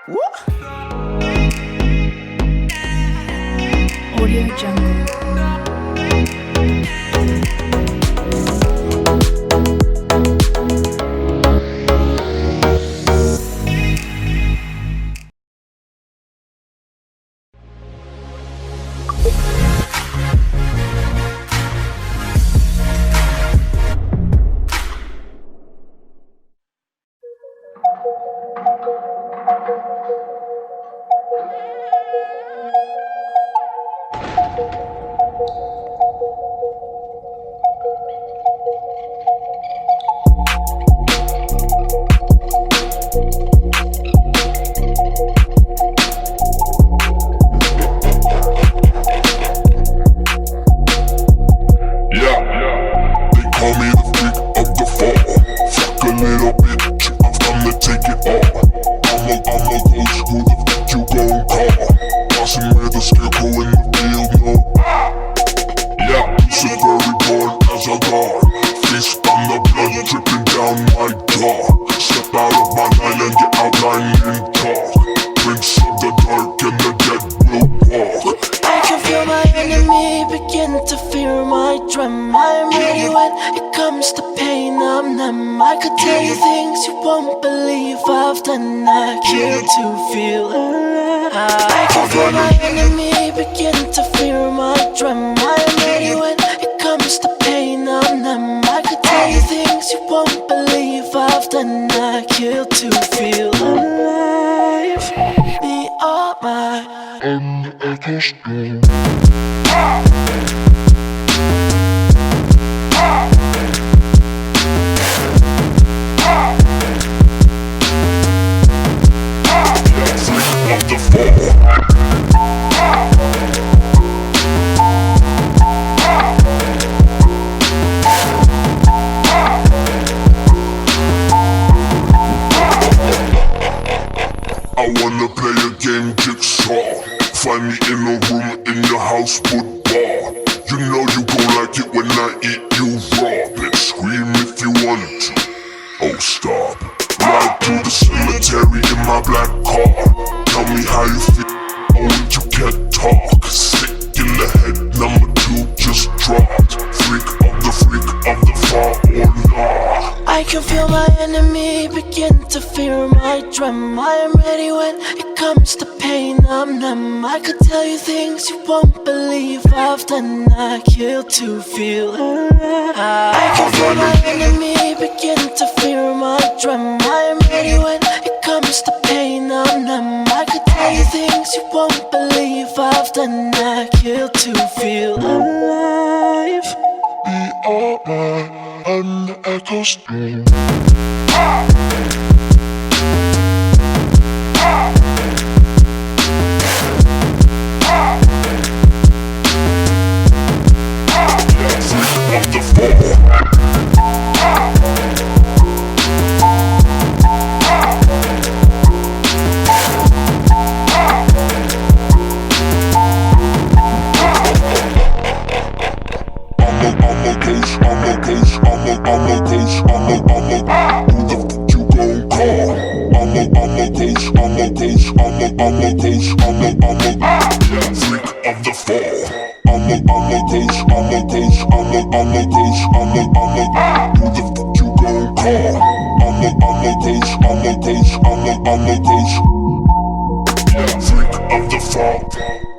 What? Audio Jungle. To feel alive. I can feel my enemy begin to fear my drum. I am ready when it comes to pain. I'm numb. I could tell you things you won't believe I've done. I kill to feel alive. We are one on the echo stream. Freak of the fall.